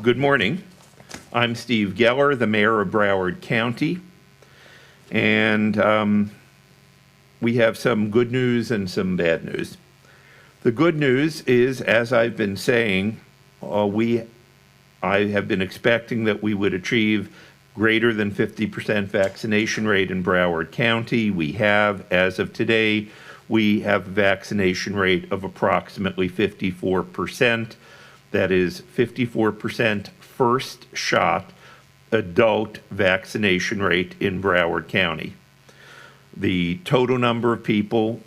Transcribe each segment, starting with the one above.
Good morning. I'm Steve Geller, the mayor of Broward County, and we have some good news and some bad news. The good news is, as I've been saying, I have been expecting that we would achieve greater than 50% vaccination rate in Broward County. We have, as of today, we have a vaccination rate of approximately 54%. That is 54% first shot adult vaccination rate in Broward County. The total number of people,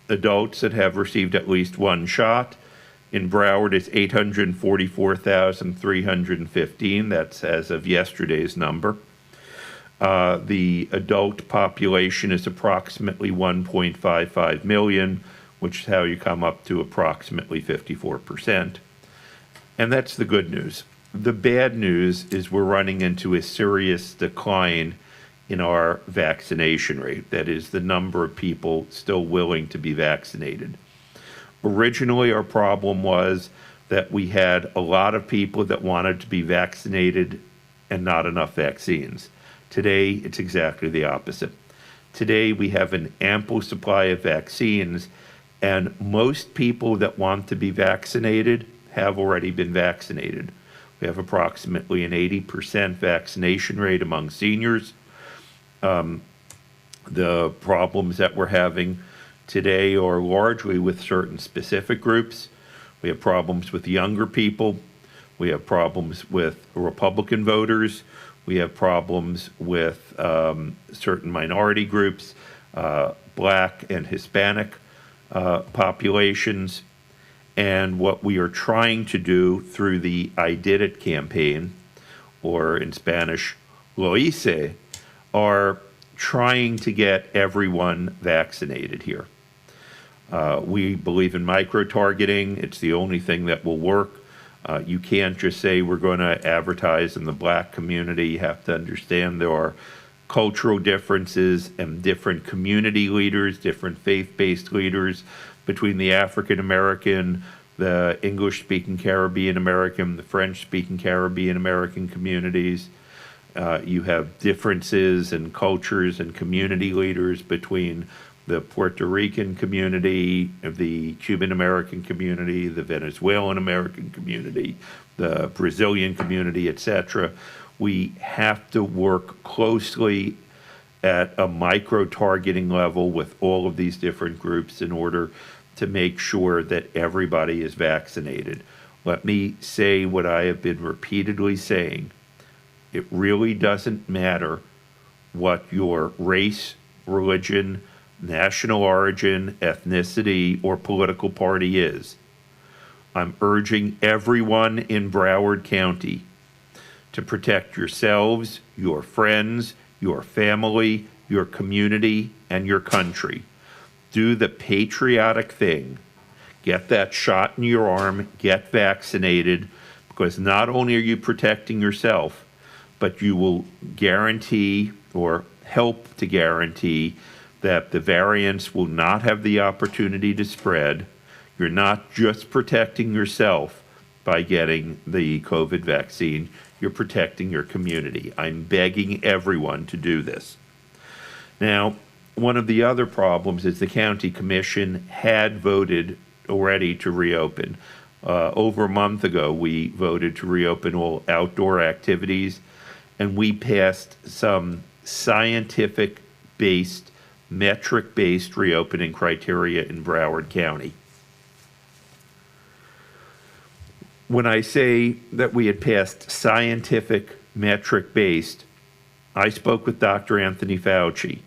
adults that have received at least one shot in Broward is 844,315. That's as of yesterday's number. The adult population is approximately 1.55 million, which is how you come up to approximately 54%. And that's the good news. The bad news is we're running into a serious decline in our vaccination rate. That is, the number of people still willing to be vaccinated. Originally, our problem was that we had a lot of people that wanted to be vaccinated and not enough vaccines. Today, it's exactly the opposite. Today, we have an ample supply of vaccines, and most people that want to be vaccinated have already been vaccinated. We have approximately an 80% vaccination rate among seniors. The problems that we're having today are largely with certain specific groups. We have problems with younger people. We have problems with Republican voters. We have problems with certain minority groups, Black and Hispanic populations. And what we are trying to do through the I Did It campaign, or in Spanish, Lo hice, are trying to get everyone vaccinated here. We believe in micro-targeting. It's the only thing that will work. You can't just say we're going to advertise in the Black community. You have to understand there are cultural differences and different community leaders, different faith-based leaders between the African American, the English-speaking Caribbean American, the French-speaking Caribbean American communities. You have differences in cultures and community leaders between the Puerto Rican community, the Cuban American community, the Venezuelan American community, the Brazilian community, etc. We have to work closely at a micro-targeting level with all of these different groups in order to make sure that everybody is vaccinated. Let me say what I have been repeatedly saying. It really doesn't matter what your race, religion, national origin, ethnicity, or political party is. I'm urging everyone in Broward County to protect yourselves, your friends, your family, your community, and your country. Do the patriotic thing. Get that shot in your arm, get vaccinated, because not only are you protecting yourself, but you will guarantee or help to guarantee that the variants will not have the opportunity to spread. You're not just protecting yourself by getting the COVID vaccine, you're protecting your community. I'm begging everyone to do this. Now, one of the other problems is the county commission had voted already to reopen. Over a month ago, we voted to reopen all outdoor activities, and we passed some scientific-based, metric-based reopening criteria in Broward County. When I say that we had passed scientific, metric-based, I spoke with Dr. Anthony Fauci.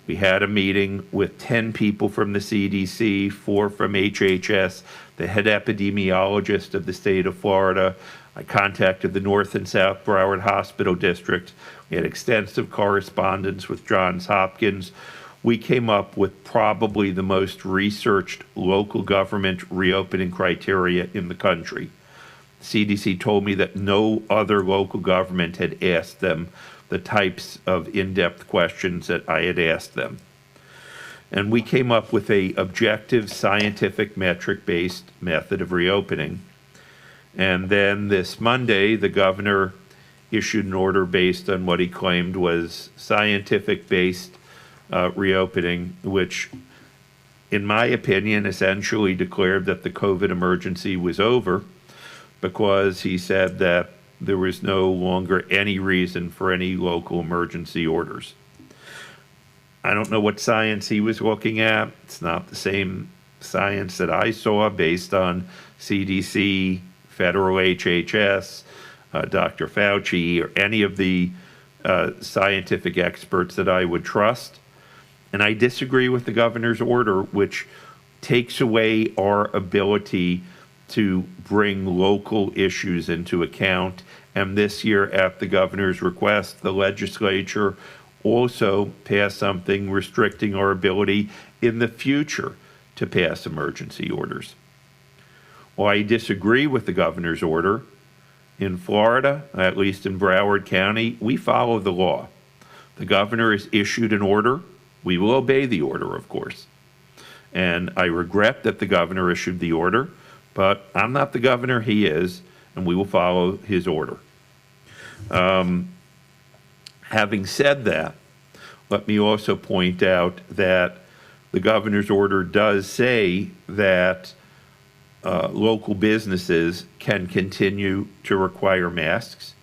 We had a meeting with 10 people from the CDC, 4 from HHS, the head epidemiologist of the state of Florida. I contacted the North and South Broward Hospital District. We had extensive correspondence with Johns Hopkins. We came up with probably the most researched local government reopening criteria in the country. CDC told me that no other local government had asked them the types of in-depth questions that I had asked them. And we came up with a objective, scientific, metric-based method of reopening. And then this Monday, the governor issued an order based on what he claimed was scientific-based reopening, which, in my opinion, essentially declared that the COVID emergency was over, because he said that there was no longer any reason for any local emergency orders. I don't know what science he was looking at. It's not the same science that I saw based on CDC, federal HHS, Dr. Fauci, or any of the scientific experts that I would trust. And I disagree with the governor's order, which takes away our ability to bring local issues into account. And this year, at the governor's request, the legislature also passed something restricting our ability in the future to pass emergency orders. Well, I disagree with the governor's order. In Florida, at least in Broward County, we follow the law. The governor has issued an order. We will obey the order, of course. And I regret that the governor issued the order, but I'm not the governor, he is, and we will follow his order. Having said that, let me also point out that the governor's order does say that local businesses can continue to require masks.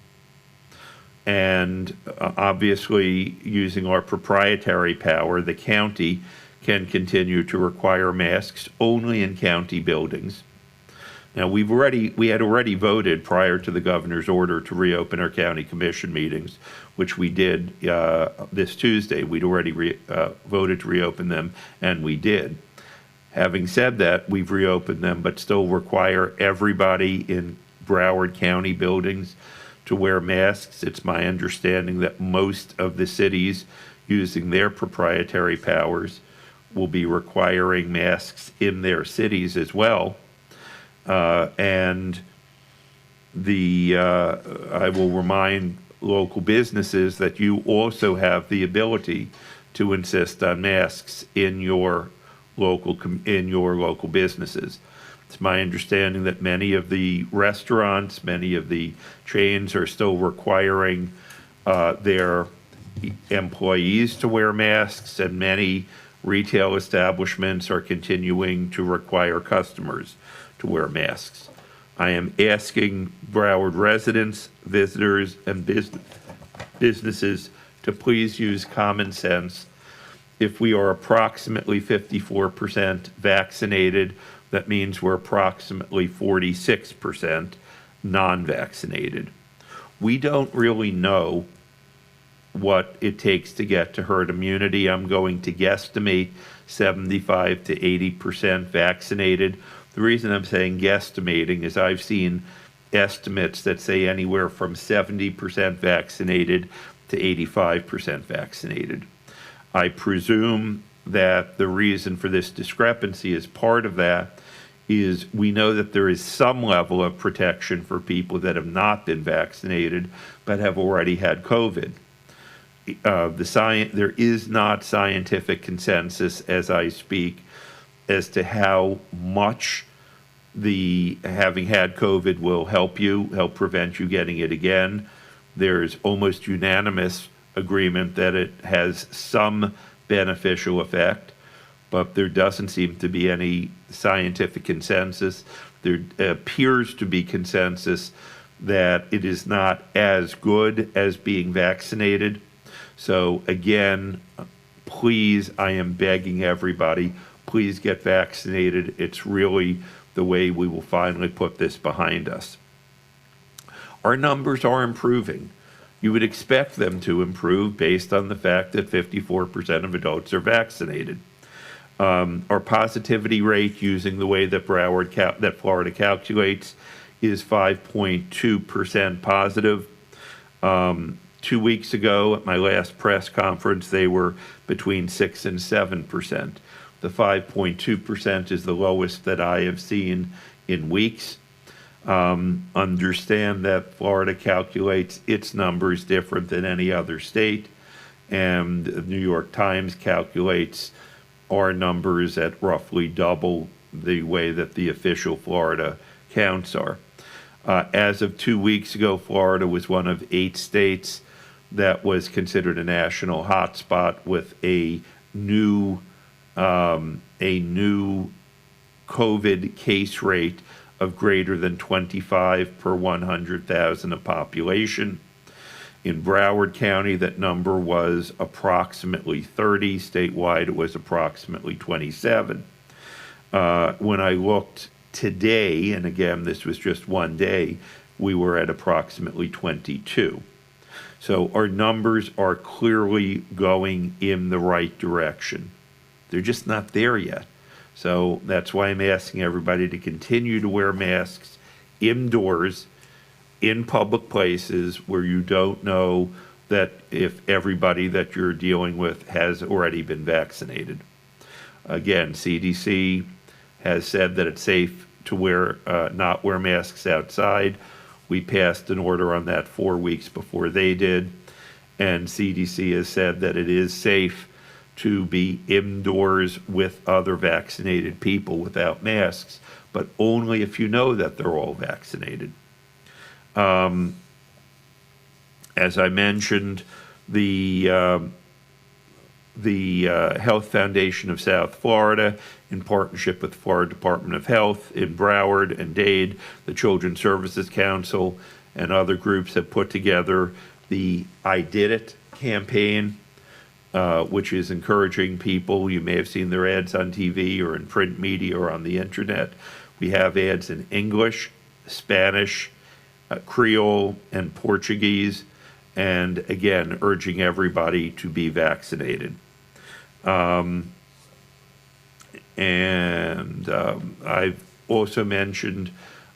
And obviously, using our proprietary power, the county can continue to require masks only in county buildings. Now, we had already voted prior to the governor's order to reopen our county commission meetings, which we did this Tuesday. We'd already voted to reopen them, and we did. Having said that, we've reopened them, but still require everybody in Broward County buildings to wear masks. It's my understanding that most of the cities, using their proprietary powers, will be requiring masks in their cities as well. And I will remind local businesses that you also have the ability to insist on masks in your local businesses. It's my understanding that many of the restaurants, many of the chains are still requiring their employees to wear masks, and many retail establishments are continuing to require customers to wear masks. I am asking Broward residents, visitors, and businesses to please use common sense. If we are approximately 54% vaccinated, that means we're approximately 46% non-vaccinated. We don't really know what it takes to get to herd immunity. I'm going to guesstimate 75 to 80% vaccinated. The reason I'm saying guesstimating is I've seen estimates that say anywhere from 70% vaccinated to 85% vaccinated. I presume that the reason for this discrepancy, as part of that, is we know that there is some level of protection for people that have not been vaccinated but have already had COVID. There is not scientific consensus as I speak as to how much having had COVID will help prevent you getting it again. There's almost unanimous agreement that it has some beneficial effect, but there doesn't seem to be any scientific consensus. There appears to be consensus that it is not as good as being vaccinated. So again, please, I am begging everybody, please get vaccinated. It's really the way we will finally put this behind us. Our numbers are improving. You would expect them to improve based on the fact that 54% of adults are vaccinated. Our positivity rate, using the way that Florida calculates, is 5.2% positive. 2 weeks ago, at my last press conference, they were between 6 and 7%. The 5.2% is the lowest that I have seen in weeks. Understand that Florida calculates its numbers different than any other state, and the New York Times calculates our numbers at roughly double the way that the official Florida counts are. As of 2 weeks ago, Florida was one of 8 states that was considered a national hotspot with a new COVID case rate of greater than 25 per 100,000 of population. In Broward County, that number was approximately 30. Statewide, it was approximately 27. When I looked today, and again, this was just one day, we were at approximately 22. So our numbers are clearly going in the right direction. They're just not there yet. So that's why I'm asking everybody to continue to wear masks indoors, in public places where you don't know that if everybody that you're dealing with has already been vaccinated. Again, CDC has said that it's safe to not wear masks outside. We passed an order on that 4 weeks before they did, and CDC has said that it is safe to be indoors with other vaccinated people without masks, but only if you know that they're all vaccinated. As I mentioned, the Health Foundation of South Florida, in partnership with the Florida Department of Health in Broward and Dade, the Children's Services Council, and other groups have put together the I Did It campaign, which is encouraging people. You may have seen their ads on TV or in print media or on the internet. We have ads in English, Spanish, Creole, and Portuguese, and again, urging everybody to be vaccinated. I've also mentioned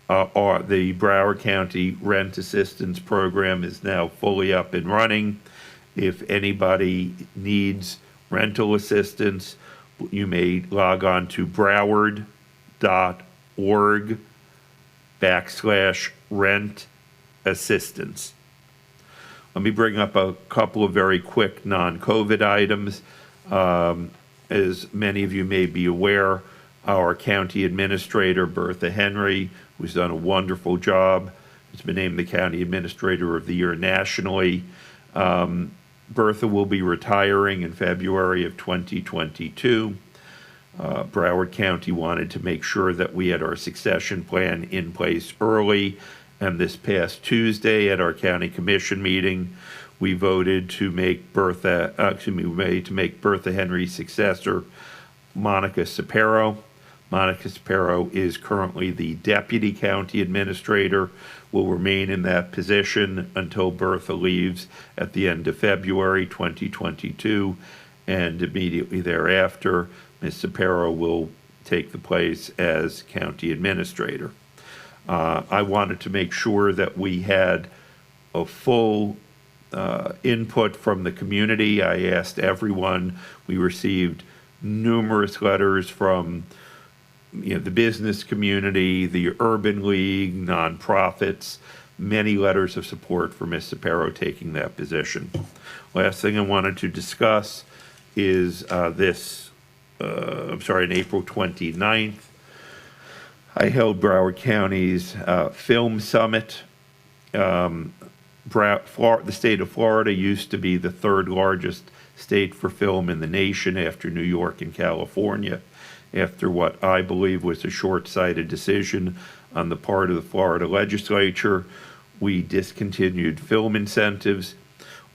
the Broward County Rent Assistance Program is now fully up and running. If anybody needs rental assistance, you may log on to broward.org/rent assistance. Let me bring up a couple of very quick non-COVID items. As many of you may be aware, our county administrator, Bertha Henry, who's done a wonderful job, has been named the County Administrator of the Year nationally. Bertha will be retiring in February of 2022. Broward County wanted to make sure that we had our succession plan in place early, and this past Tuesday at our county commission meeting, we voted to make Bertha Henry's successor, Monica Sapero. Monica Sapero is currently the deputy county administrator, will remain in that position until Bertha leaves at the end of February 2022, and immediately thereafter, Ms. Sapero will take the place as county administrator. I wanted to make sure that we had a full input from the community. I asked everyone. We received numerous letters from the business community, the Urban League, nonprofits, many letters of support for Ms. Sapero taking that position. Last thing I wanted to discuss is on April 29th, I held Broward County's Film Summit. The state of Florida used to be the third largest state for film in the nation after New York and California. After what I believe was a short-sighted decision on the part of the Florida legislature, we discontinued film incentives.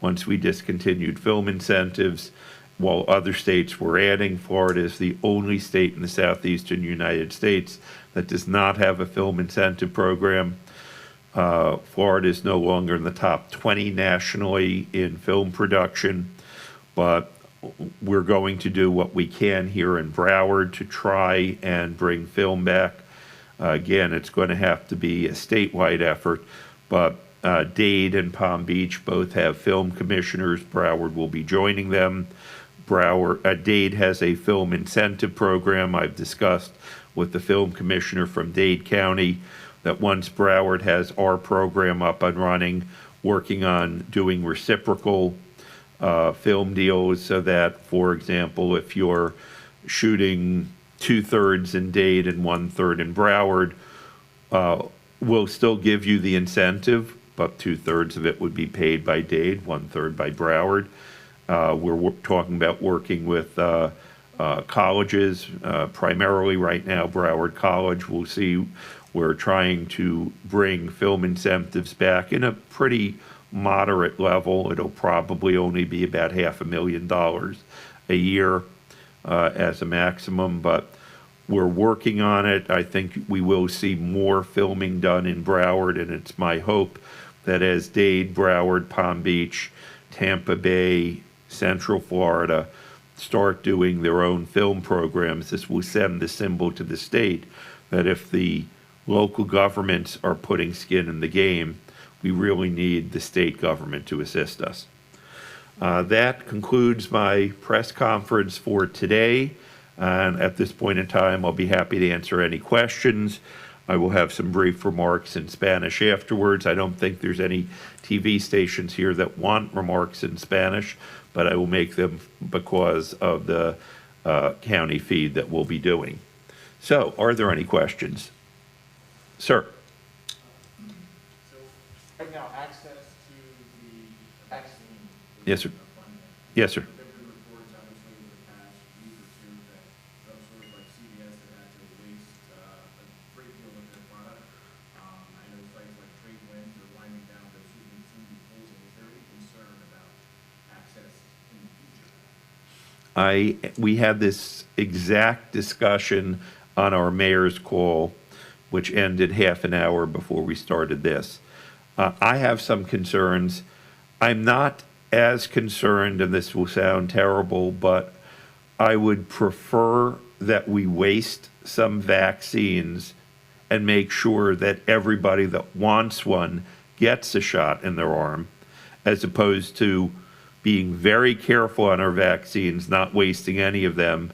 Once we discontinued film incentives, while other states were adding, Florida is the only state in the southeastern United States that does not have a film incentive program. Florida is no longer in the top 20 nationally in film production, but we're going to do what we can here in Broward to try and bring film back. Again, it's going to have to be a statewide effort, but Dade and Palm Beach both have film commissioners. Broward will be joining them. Dade has a film incentive program. I've discussed with the film commissioner from Dade County that once Broward has our program up and running, working on doing reciprocal film deals so that, for example, if you're shooting 2/3 in Dade and 1/3 in Broward, We'll still give you the incentive, but 2/3 of it would be paid by Dade, 1/3 by Broward. We're talking about working with colleges, primarily right now Broward College. We'll see. We're trying to bring film incentives back in a pretty moderate level. It'll probably only be about $500,000 a year as a maximum, but we're working on it. I think we will see more filming done in Broward, and it's my hope that as Dade, Broward, Palm Beach, Tampa Bay, Central Florida start doing their own film programs, this will send the symbol to the state that if the local governments are putting skin in the game, we really need the state government to assist us. That concludes my press conference for today. And at this point in time, I'll be happy to answer any questions. I will have some brief remarks in Spanish afterwards. I don't think there's any TV stations here that want remarks in Spanish, but I will make them because of the county feed that we'll be doing. So, are there any questions? Sir. So, right now, access to the vaccine. Yes, sir. Yes, sir. There have been reports, obviously, over the past week or two that drugstores like CVS have had to waste a great deal of their product. I know sites like Trade Winds are winding down, but soon to be closing. Is there any concern about access in the future? We had this exact discussion on our mayor's call, which ended half an hour before we started this. I have some concerns. I'm not as concerned, and this will sound terrible, but I would prefer that we waste some vaccines and make sure that everybody that wants one gets a shot in their arm, as opposed to being very careful on our vaccines, not wasting any of them,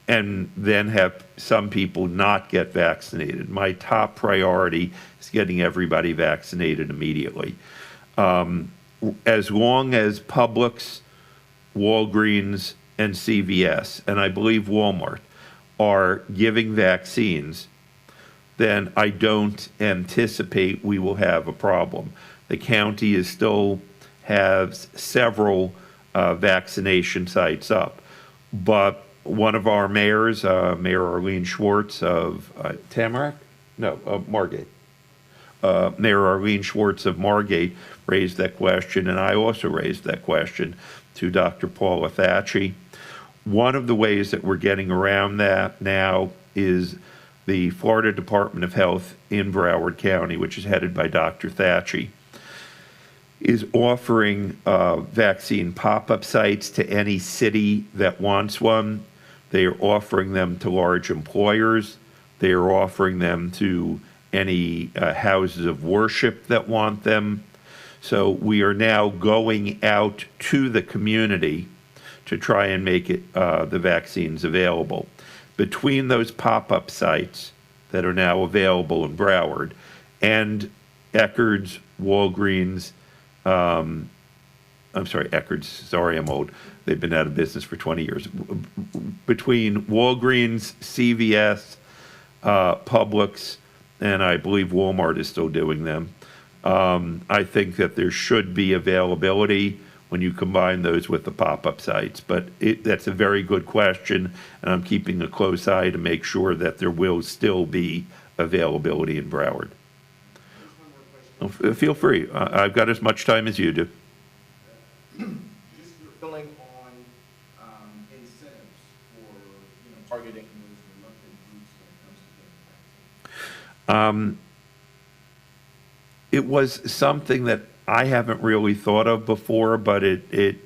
and then have some people not get vaccinated. My top priority is getting everybody vaccinated immediately. As long as Publix, Walgreens, and CVS, and I believe Walmart, are giving vaccines, then I don't anticipate we will have a problem. The county is still has several vaccination sites up, but one of our mayors, Mayor Arlene Schwartz of Tamarack? No, Margate. Mayor Arlene Schwartz of Margate raised that question, and I also raised that question to Dr. Paula Thatchy. One of the ways that we're getting around that now is the Florida Department of Health in Broward County, which is headed by Dr. Thatchy, is offering vaccine pop-up sites to any city that wants one. They are offering them to large employers. They are offering them to any houses of worship that want them. So we are now going out to the community to try and make it the vaccines available. Between those pop-up sites that are now available in Broward and Eckerd's, Walgreens, I'm sorry, Eckerd's, sorry, I'm old. They've been out of business for 20 years. Between Walgreens, CVS, Publix, and I believe Walmart is still doing them. I think that there should be availability when you combine those with the pop-up sites. But that's a very good question, and I'm keeping a close eye to make sure that there will still be availability in Broward. Feel free. I've got as much time as you do. Just your feeling on incentives for targeting those reluctant groups when it comes to getting vaccines. It was something that I haven't really thought of before, but it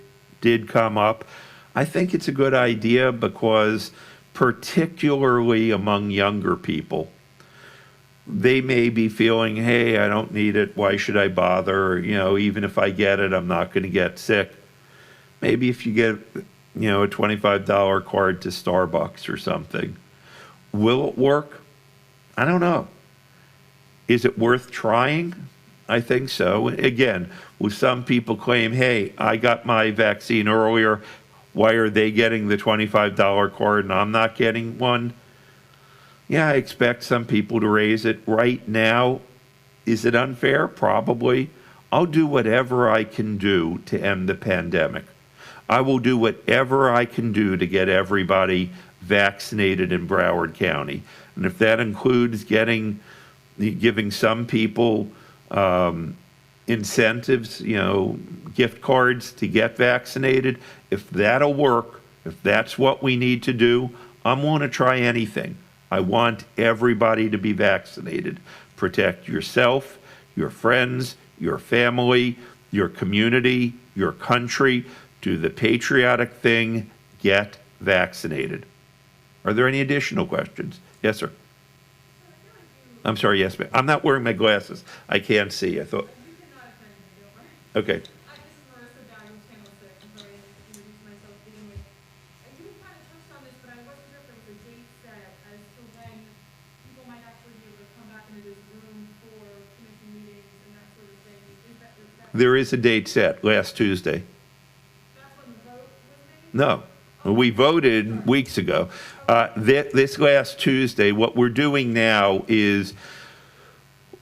did come up. I think it's a good idea because particularly among younger people, they may be feeling, hey, I don't need it. Why should I bother? Even if I get it, I'm not going to get sick. Maybe if you get, a $25 card to Starbucks or something, will it work? I don't know. Is it worth trying? I think so. Again, will some people claim, hey, I got my vaccine earlier. Why are they getting the $25 card and I'm not getting one? Yeah, I expect some people to raise it. Right now, is it unfair? Probably. I'll do whatever I can do to end the pandemic. I will do whatever I can do to get everybody vaccinated in Broward County. And if that includes giving some people incentives, gift cards to get vaccinated, if that'll work, if that's what we need to do, I'm going to try anything. I want everybody to be vaccinated. Protect yourself, your friends, your family, your community, your country. Do the patriotic thing, get vaccinated. Are there any additional questions? Yes, sir. I'm sorry, yes, ma'am. I'm not wearing my glasses. I can't see. I thought, You cannot offend me, don't worry. okay. This is Marissa Dow with Channel 6. I'm sorry I didn't introduce myself to begin with. You kind of touched on this, but I wasn't sure if there was a date set as to when people might actually be able to come back into this room for commission meetings and that sort of thing. Is that There is a date set, last Tuesday. that's when the vote was made? No, we voted weeks ago. This last Tuesday, what we're doing now is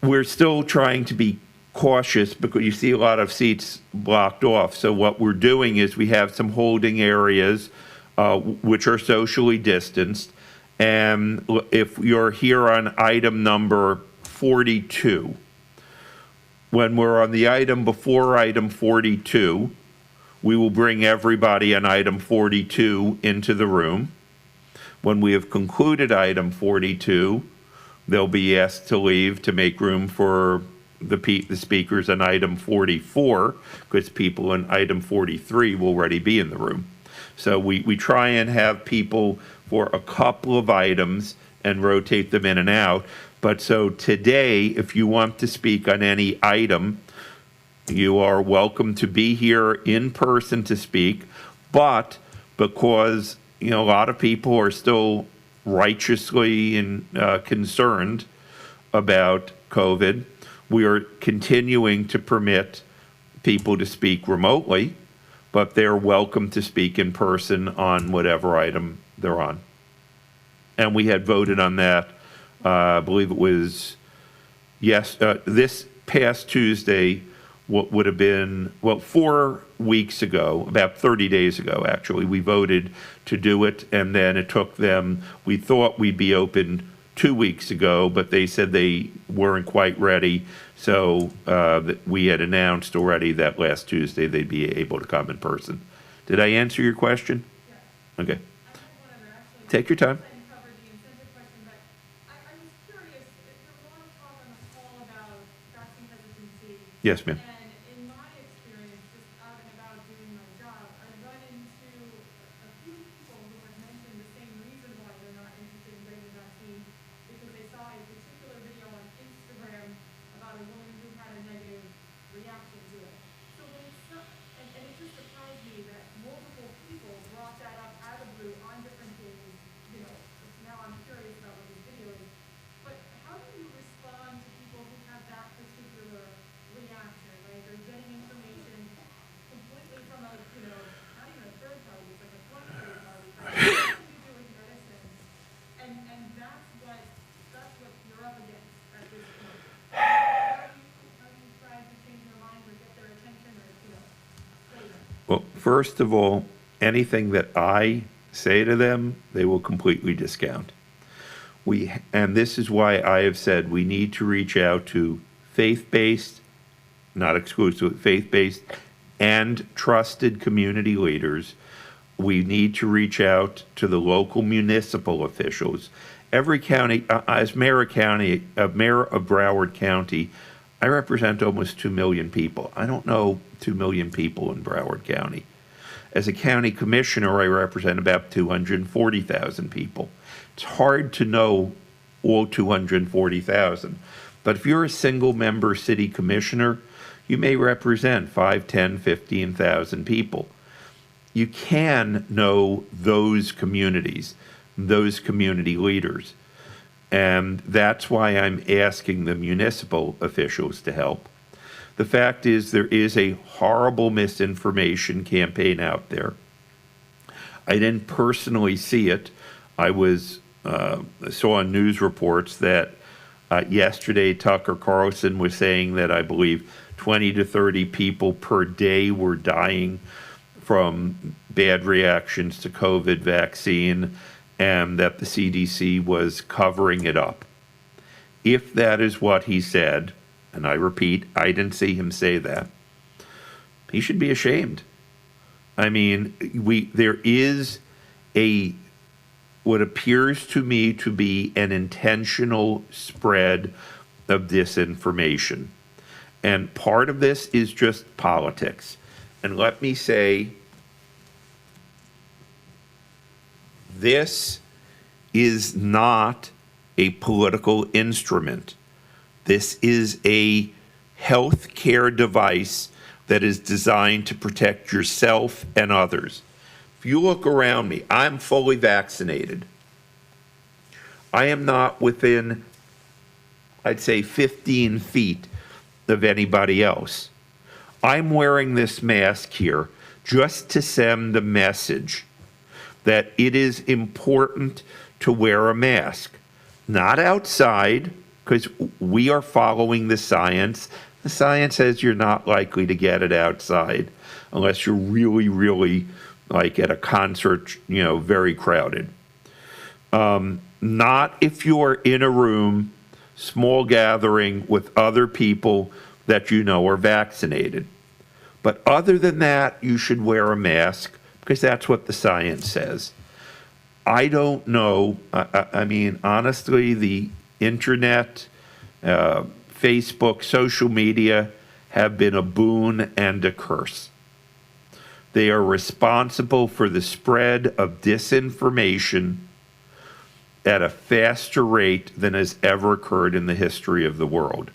we're still trying to be cautious because you see a lot of seats blocked off. So what we're doing is we have some holding areas which are socially distanced. And if you're here on item number 42, when we're on the item before item 42, we will bring everybody on item 42 into the room. When we have concluded item 42, they'll be asked to leave to make room for the speakers on item 44, because people on item 43 will already be in the room. So we try and have people for a couple of items and rotate them in and out. But so today, if you want to speak on any item, you are welcome to be here in person to speak, but because a lot of people are still righteously concerned about COVID, we are continuing to permit people to speak remotely, but they're welcome to speak in person on whatever item they're on. And we had voted on that, I believe it was, this past Tuesday, what would have been, 4 weeks ago, about 30 days ago, actually, we voted to do it, and then it took them, we thought we'd be open 2 weeks ago, but they said they weren't quite ready, so we had announced already that last Tuesday they'd be able to come in person. Did I answer your question? Yes. Okay. I had one other, actually. Take your time. You covered the incentive question, but I was curious, there was a lot of talk on the call about vaccine hesitancy. Yes, ma'am. And in my experience, just out and about doing my job, I run into a few people who have mentioned the same reason why they're not interested in getting the vaccine, because they saw a particular video on Instagram about a woman who had a negative reaction to it. So when and it just surprised me that multiple people brought that up out of blue on different days. Now I'm curious about what this video is. But how do you respond to people who have that particular reaction, right? They're getting information completely from not even a third party, it's like a fourth third party, right? Nothing to do with medicine. And that's what you're up against at this point. How do you try to change their mind or get their attention or, sway them? Well, first of all, anything that I say to them, they will completely discount. And this is why I have said we need to reach out to faith-based, not exclusively faith-based, and trusted community leaders. We need to reach out to the local municipal officials. Every county, as mayor of Broward County, I represent almost 2 million people. I don't know 2 million people in Broward County. As a county commissioner, I represent about 240,000 people. It's hard to know all 240,000. But if you're a single member city commissioner, you may represent 5, 10, 15,000 people. You can know those communities, those community leaders. And that's why I'm asking the municipal officials to help. The fact is, there is a horrible misinformation campaign out there. I didn't personally see it. I was saw on news reports that yesterday Tucker Carlson was saying that I believe 20 to 30 people per day were dying from bad reactions to COVID vaccine, and that the CDC was covering it up. If that is what he said, and I repeat, I didn't see him say that, he should be ashamed. I mean, there is what appears to me to be an intentional spread of disinformation. And part of this is just politics. And let me say, this is not a political instrument. This is a healthcare device that is designed to protect yourself and others. If you look around me, I'm fully vaccinated. I am not within, I'd say, 15 feet of anybody else. I'm wearing this mask here just to send the message that it is important to wear a mask. Not outside, because we are following the science. The science says you're not likely to get it outside unless you're really, really like at a concert, very crowded. Not if you're in a room, small gathering with other people that you know are vaccinated. But other than that, you should wear a mask because that's what the science says. I don't know. I mean, honestly, the internet, Facebook, social media have been a boon and a curse. They are responsible for the spread of disinformation at a faster rate than has ever occurred in the history of the world.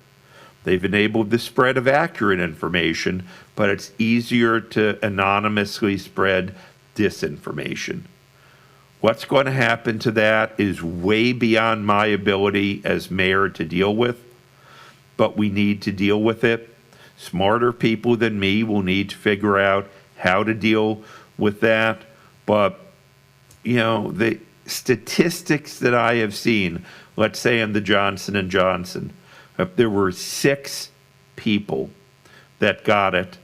They've enabled the spread of accurate information, but it's easier to anonymously spread disinformation. What's going to happen to that is way beyond my ability as mayor to deal with, but we need to deal with it. Smarter people than me will need to figure out how to deal with that. But, the statistics that I have seen, let's say in the Johnson & Johnson, there were 6 people that got it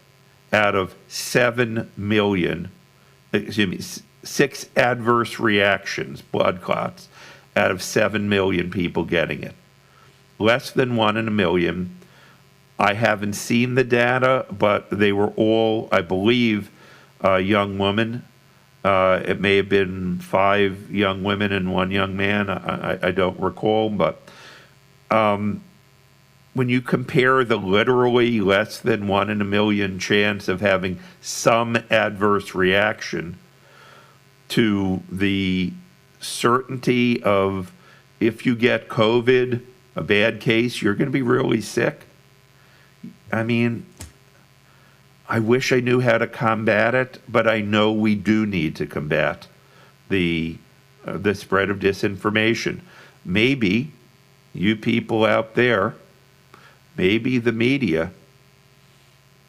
out of 7 million, 6 adverse reactions, blood clots, out of 7 million people getting it. Less than 1 in a million. I haven't seen the data, but they were all, I believe, young women. It may have been 5 young women and 1 young man. I don't recall, but when you compare the literally less than 1 in a million chance of having some adverse reaction to the certainty of if you get COVID, a bad case, you're going to be really sick. I mean, I wish I knew how to combat it, but I know we do need to combat the spread of disinformation. Maybe you people out there, maybe the media,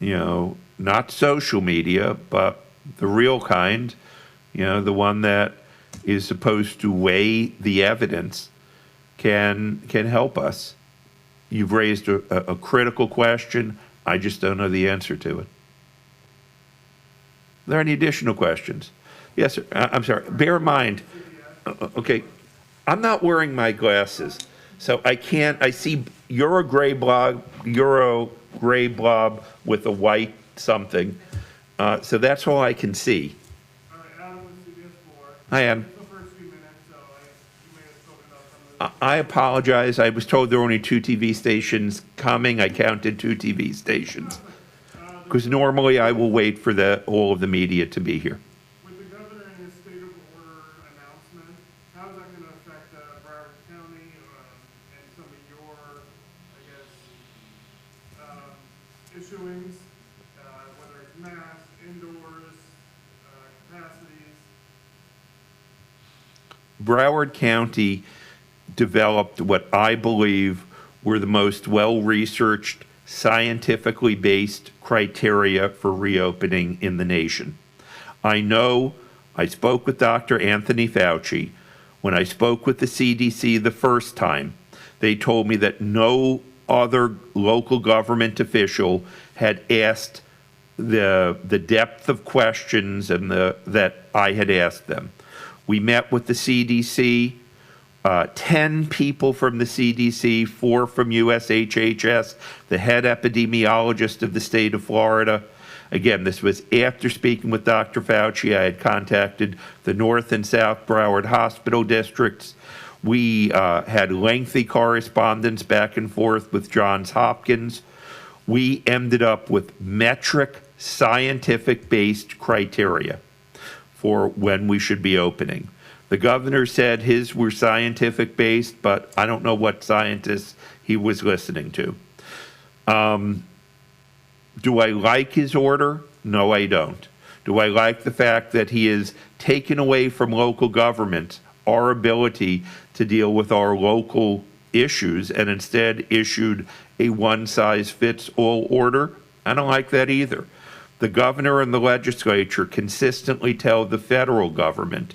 not social media, but the real kind, the one that is supposed to weigh the evidence, can help us. You've raised a critical question. I just don't know the answer to it. Are there any additional questions? Yes, sir. I'm sorry. Bear in mind, okay, I'm not wearing my glasses, so I can't. I see you're a gray blob with a white something. So that's all I can see. All right, Adam with CBS 4. I am. The first few minutes, so you may have spoken about some of I apologize. I was told there were only 2 TV stations coming. I counted 2 TV stations. Because normally I will wait for all of the media to be here. With the governor and his state of order announcement, how is that going to affect Broward County and some of your, issuings, whether it's masks, indoors, capacities? Broward County developed what I believe were the most well-researched, scientifically based criteria for reopening in the nation. I know I spoke with Dr. Anthony Fauci. When I spoke with the CDC the first time, they told me that no other local government official had asked the depth of questions and that I had asked them. We met with the CDC, 10 people from the CDC, 4 from USHHS, the head epidemiologist of the state of Florida. Again, this was after speaking with Dr. Fauci. I had contacted the North and South Broward hospital districts. We had lengthy correspondence back and forth with Johns Hopkins. We ended up with metric, scientific-based criteria for when we should be opening. The governor said his were scientific-based, but I don't know what scientists he was listening to. Do I like his order? No, I don't. Do I like the fact that he has taken away from local governments our ability to deal with our local issues and instead issued a one-size-fits-all order? I don't like that either. The governor and the legislature consistently tell the federal government,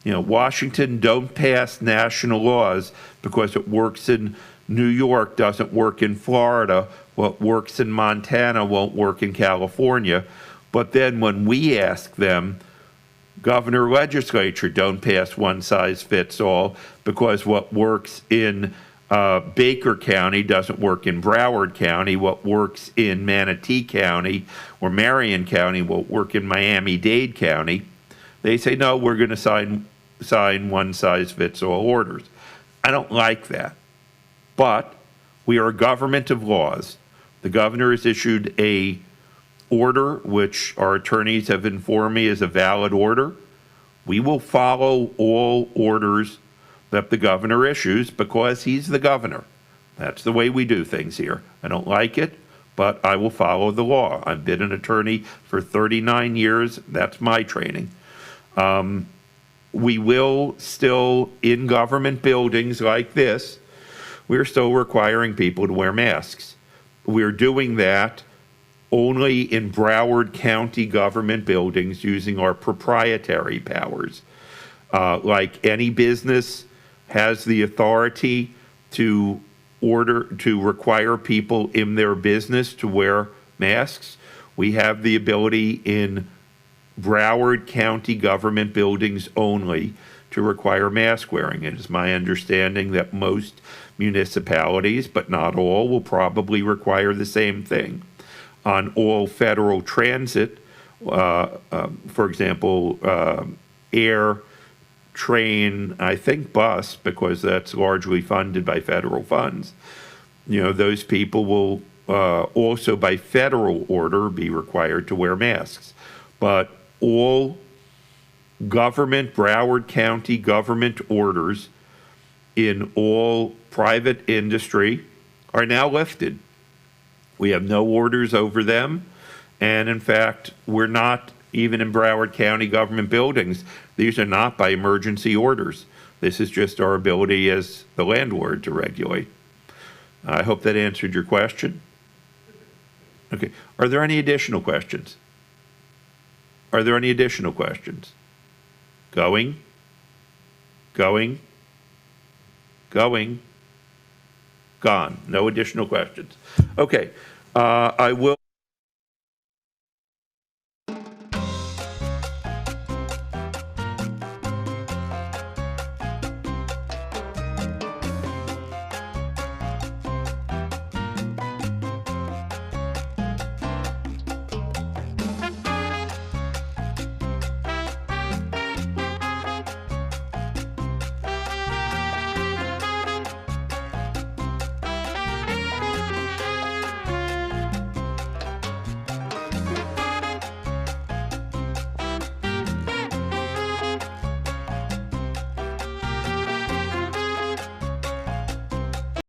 Washington, don't pass national laws because it works in New York, doesn't work in Florida. What works in Montana won't work in California. But then when we ask them, governor, legislature, don't pass one size fits all because what works in Baker County doesn't work in Broward County. What works in Manatee County or Marion County will work in Miami-Dade County. They say, no, we're going to sign one size fits all orders. I don't like that. But we are a government of laws. The governor has issued a order, which our attorneys have informed me is a valid order. We will follow all orders that the governor issues because he's the governor. That's the way we do things here. I don't like it, but I will follow the law. I've been an attorney for 39 years. That's my training. We will still, in government buildings like this, we're still requiring people to wear masks. We're doing that only in Broward County government buildings using our proprietary powers. Like any business has the authority to require people in their business to wear masks, we have the ability in Broward County government buildings only to require mask wearing. It is my understanding that most municipalities, but not all, will probably require the same thing. On all federal transit, for example, air, train, I think bus, because that's largely funded by federal funds, those people will also by federal order be required to wear masks. But all government, Broward County government orders in all private industry are now lifted. We have no orders over them. And in fact, we're not even in Broward County government buildings. These are not by emergency orders. This is just our ability as the landlord to regulate. I hope that answered your question. Okay. Are there any additional questions? Are there any additional questions? Going. Gone. No additional questions. Okay. I will.